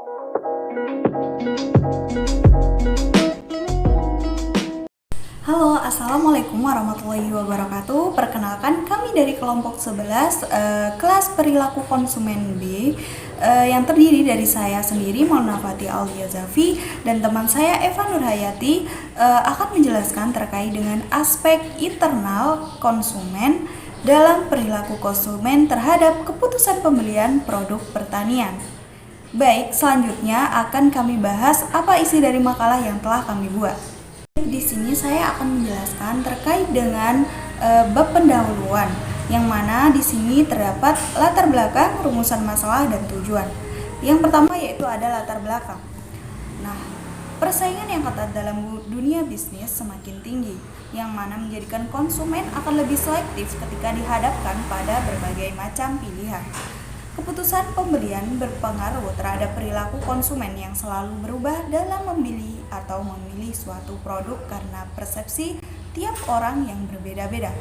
Halo, Assalamualaikum warahmatullahi wabarakatuh. Perkenalkan, kami dari kelompok 11 kelas perilaku konsumen B yang terdiri dari saya sendiri, Maulana Fatih Aulia Zafi, dan teman saya Eva Nurhayati akan menjelaskan terkait dengan aspek internal konsumen dalam perilaku konsumen terhadap keputusan pembelian produk pertanian. Baik, selanjutnya akan kami bahas apa isi dari makalah yang telah kami buat. Di sini saya akan menjelaskan terkait dengan bab pendahuluan, yang mana di sini terdapat latar belakang, rumusan masalah, dan tujuan. Yang pertama yaitu ada latar belakang. Nah, persaingan yang ketat dalam dunia bisnis semakin tinggi, yang mana menjadikan konsumen akan lebih selektif ketika dihadapkan pada berbagai macam pilihan. Keputusan pembelian berpengaruh terhadap perilaku konsumen yang selalu berubah dalam membeli atau memilih suatu produk karena persepsi tiap orang yang berbeda-beda.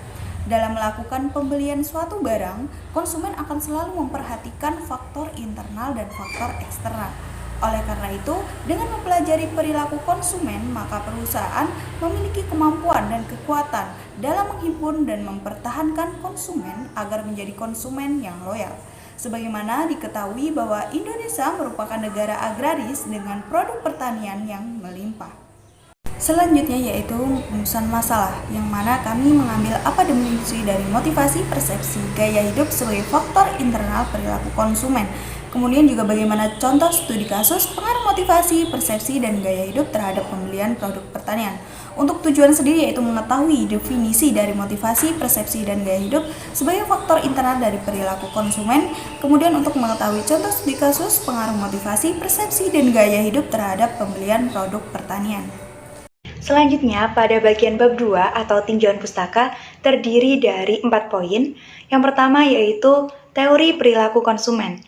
Dalam melakukan pembelian suatu barang, konsumen akan selalu memperhatikan faktor internal dan faktor eksternal. Oleh karena itu, dengan mempelajari perilaku konsumen, maka perusahaan memiliki kemampuan dan kekuatan dalam menghimpun dan mempertahankan konsumen agar menjadi konsumen yang loyal. Sebagaimana diketahui bahwa Indonesia merupakan negara agraris dengan produk pertanian yang melimpah. Selanjutnya yaitu rumusan masalah, yang mana kami mengambil apa definisi dari motivasi, persepsi, gaya hidup sebagai faktor internal perilaku konsumen. Kemudian juga bagaimana contoh studi kasus pengaruh motivasi, persepsi, dan gaya hidup terhadap pembelian produk pertanian. Untuk tujuan sendiri yaitu mengetahui definisi dari motivasi, persepsi, dan gaya hidup sebagai faktor internal dari perilaku konsumen. Kemudian untuk mengetahui contoh studi kasus pengaruh motivasi, persepsi, dan gaya hidup terhadap pembelian produk pertanian. Selanjutnya, pada bagian bab 2 atau tinjauan pustaka terdiri dari 4 poin. Yang pertama yaitu teori perilaku konsumen.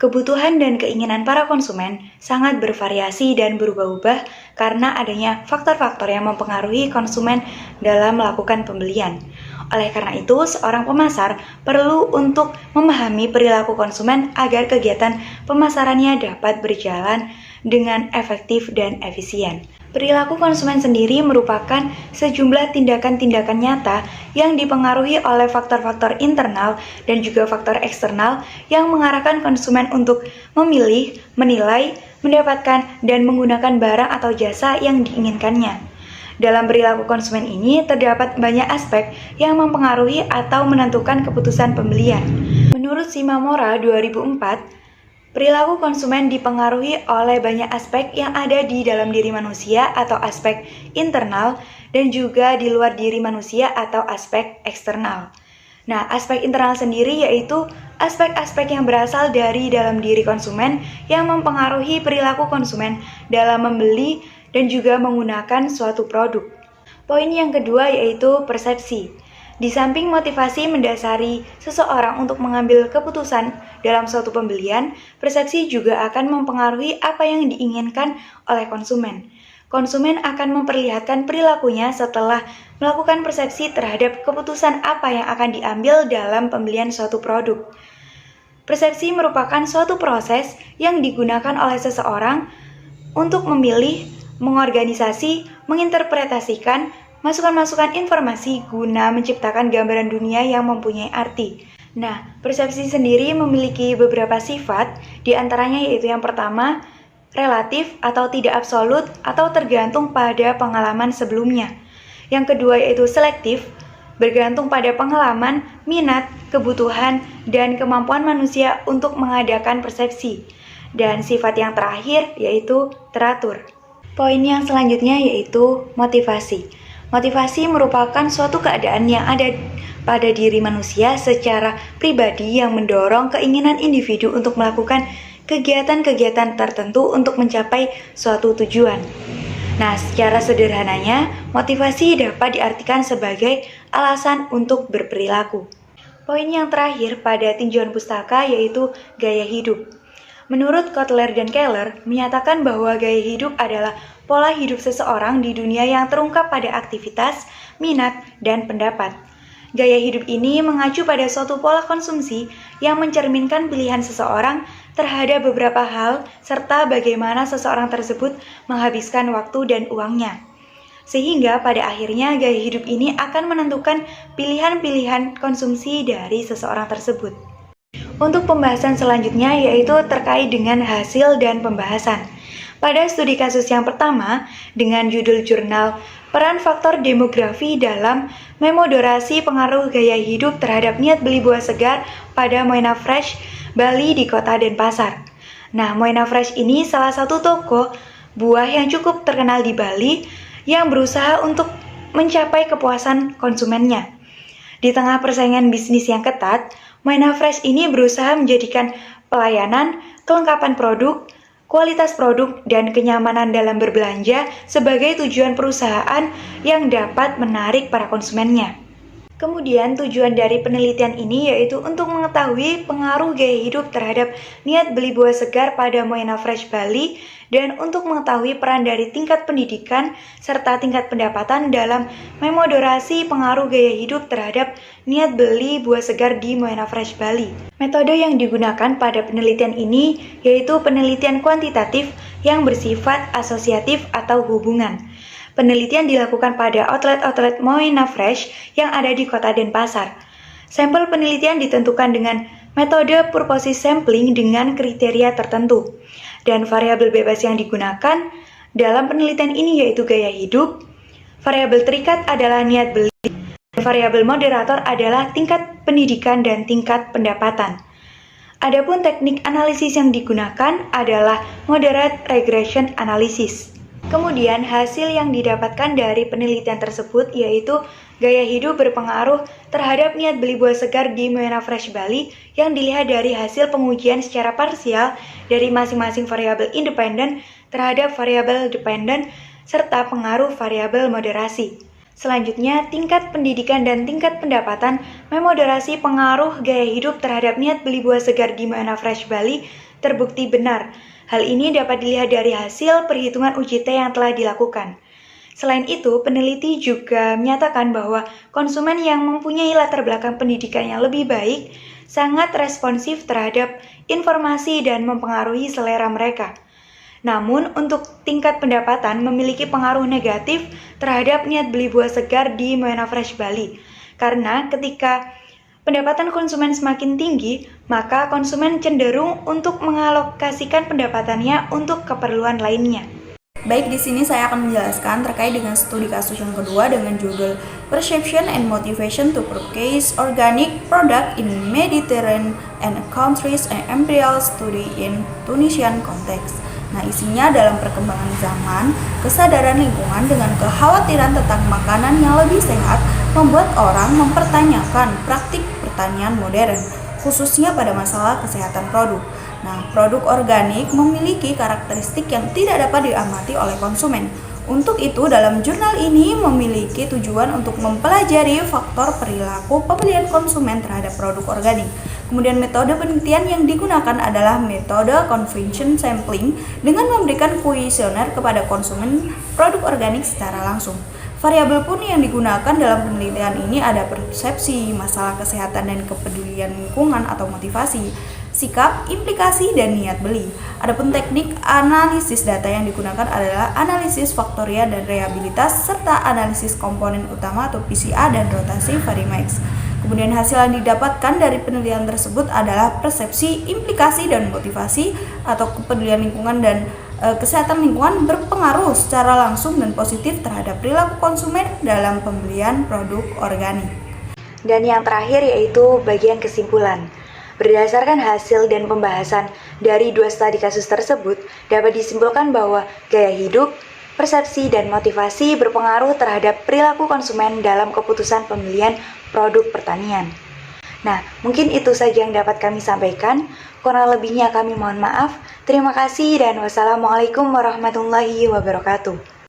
Kebutuhan dan keinginan para konsumen sangat bervariasi dan berubah-ubah karena adanya faktor-faktor yang mempengaruhi konsumen dalam melakukan pembelian. Oleh karena itu, seorang pemasar perlu untuk memahami perilaku konsumen agar kegiatan pemasarannya dapat berjalan dengan efektif dan efisien. Perilaku konsumen sendiri merupakan sejumlah tindakan-tindakan nyata yang dipengaruhi oleh faktor-faktor internal dan juga faktor eksternal yang mengarahkan konsumen untuk memilih, menilai, mendapatkan, dan menggunakan barang atau jasa yang diinginkannya. Dalam perilaku konsumen ini terdapat banyak aspek yang mempengaruhi atau menentukan keputusan pembelian. Menurut Shimamura 2004, perilaku konsumen dipengaruhi oleh banyak aspek yang ada di dalam diri manusia atau aspek internal dan juga di luar diri manusia atau aspek eksternal. Nah, aspek internal sendiri yaitu aspek-aspek yang berasal dari dalam diri konsumen yang mempengaruhi perilaku konsumen dalam membeli dan juga menggunakan suatu produk. Poin yang kedua yaitu persepsi. Di samping motivasi mendasari seseorang untuk mengambil keputusan dalam suatu pembelian, persepsi juga akan mempengaruhi apa yang diinginkan oleh konsumen. Konsumen akan memperlihatkan perilakunya setelah melakukan persepsi terhadap keputusan apa yang akan diambil dalam pembelian suatu produk. Persepsi merupakan suatu proses yang digunakan oleh seseorang untuk memilih, mengorganisasi, menginterpretasikan, masukan-masukan informasi guna menciptakan gambaran dunia yang mempunyai arti. Nah, persepsi sendiri memiliki beberapa sifat, di antaranya yaitu yang pertama, relatif atau tidak absolut atau tergantung pada pengalaman sebelumnya. Yang kedua yaitu selektif, bergantung pada pengalaman, minat, kebutuhan, dan kemampuan manusia untuk mengadakan persepsi. Dan sifat yang terakhir yaitu teratur. Poin yang selanjutnya yaitu motivasi. Motivasi merupakan suatu keadaan yang ada pada diri manusia secara pribadi yang mendorong keinginan individu untuk melakukan kegiatan-kegiatan tertentu untuk mencapai suatu tujuan. Nah, secara sederhananya, motivasi dapat diartikan sebagai alasan untuk berperilaku. Poin yang terakhir pada tinjauan pustaka yaitu gaya hidup. Menurut Kotler dan Keller, menyatakan bahwa gaya hidup adalah pola hidup seseorang di dunia yang terungkap pada aktivitas, minat, dan pendapat. Gaya hidup ini mengacu pada suatu pola konsumsi yang mencerminkan pilihan seseorang terhadap beberapa hal serta bagaimana seseorang tersebut menghabiskan waktu dan uangnya. Sehingga pada akhirnya gaya hidup ini akan menentukan pilihan-pilihan konsumsi dari seseorang tersebut. Untuk pembahasan selanjutnya yaitu terkait dengan hasil dan pembahasan. Pada studi kasus yang pertama dengan judul jurnal Peran Faktor Demografi dalam Memodorasi Pengaruh Gaya Hidup Terhadap Niat Beli Buah Segar pada Moena Fresh, Bali di Kota Denpasar. Nah, Moena Fresh ini salah satu toko buah yang cukup terkenal di Bali yang berusaha untuk mencapai kepuasan konsumennya. Di tengah persaingan bisnis yang ketat, Moena Fresh ini berusaha menjadikan pelayanan, kelengkapan produk, kualitas produk, dan kenyamanan dalam berbelanja sebagai tujuan perusahaan yang dapat menarik para konsumennya. Kemudian tujuan dari penelitian ini yaitu untuk mengetahui pengaruh gaya hidup terhadap niat beli buah segar pada Moena Fresh Bali dan untuk mengetahui peran dari tingkat pendidikan serta tingkat pendapatan dalam memodorasi pengaruh gaya hidup terhadap niat beli buah segar di Moena Fresh Bali. Metode yang digunakan pada penelitian ini yaitu penelitian kuantitatif yang bersifat asosiatif atau hubungan. Penelitian dilakukan pada outlet-outlet Moena Fresh yang ada di Kota Denpasar. Sampel penelitian ditentukan dengan metode purposive sampling dengan kriteria tertentu. Dan variabel bebas yang digunakan dalam penelitian ini yaitu gaya hidup, variabel terikat adalah niat beli, dan variabel moderator adalah tingkat pendidikan dan tingkat pendapatan. Adapun teknik analisis yang digunakan adalah moderate regression analysis. Kemudian hasil yang didapatkan dari penelitian tersebut yaitu gaya hidup berpengaruh terhadap niat beli buah segar di Moena Fresh Bali yang dilihat dari hasil pengujian secara parsial dari masing-masing variabel independen terhadap variabel dependen serta pengaruh variabel moderasi. Selanjutnya, tingkat pendidikan dan tingkat pendapatan memoderasi pengaruh gaya hidup terhadap niat beli buah segar di Moena Fresh Bali terbukti benar. Hal ini dapat dilihat dari hasil perhitungan UJT yang telah dilakukan. Selain itu, peneliti juga menyatakan bahwa konsumen yang mempunyai latar belakang pendidikan yang lebih baik sangat responsif terhadap informasi dan mempengaruhi selera mereka. Namun, untuk tingkat pendapatan memiliki pengaruh negatif terhadap niat beli buah segar di Moena Fresh Bali. Karena ketika pendapatan konsumen semakin tinggi, maka konsumen cenderung untuk mengalokasikan pendapatannya untuk keperluan lainnya. Baik, di sini saya akan menjelaskan terkait dengan studi kasus yang kedua dengan judul Perception and Motivation to Purchase Organic Product in Mediterranean and Countries and Empirical Study in Tunisian Context. Nah, isinya dalam perkembangan zaman, kesadaran lingkungan dengan kekhawatiran tentang makanan yang lebih sehat membuat orang mempertanyakan praktik pertanian modern, khususnya pada masalah kesehatan produk. Nah, produk organik memiliki karakteristik yang tidak dapat diamati oleh konsumen. Untuk itu, dalam jurnal ini memiliki tujuan untuk mempelajari faktor perilaku pembelian konsumen terhadap produk organik. Kemudian metode penelitian yang digunakan adalah metode convention sampling dengan memberikan kuesioner kepada konsumen produk organik secara langsung. Variabel pun yang digunakan dalam penelitian ini ada persepsi, masalah kesehatan dan kepedulian lingkungan atau motivasi, sikap, implikasi, dan niat beli. Adapun teknik analisis data yang digunakan adalah analisis faktorial dan reliabilitas serta analisis komponen utama atau PCA dan rotasi Varimax. Kemudian hasil yang didapatkan dari penelitian tersebut adalah persepsi, implikasi, dan motivasi atau kepedulian lingkungan dan kesehatan lingkungan berpengaruh secara langsung dan positif terhadap perilaku konsumen dalam pembelian produk organik. Dan yang terakhir yaitu bagian kesimpulan. Berdasarkan hasil dan pembahasan dari dua studi kasus tersebut, dapat disimpulkan bahwa gaya hidup, persepsi, dan motivasi berpengaruh terhadap perilaku konsumen dalam keputusan pembelian produk pertanian. Nah, mungkin itu saja yang dapat kami sampaikan. Kurang lebihnya kami mohon maaf. Terima kasih dan wassalamualaikum warahmatullahi wabarakatuh.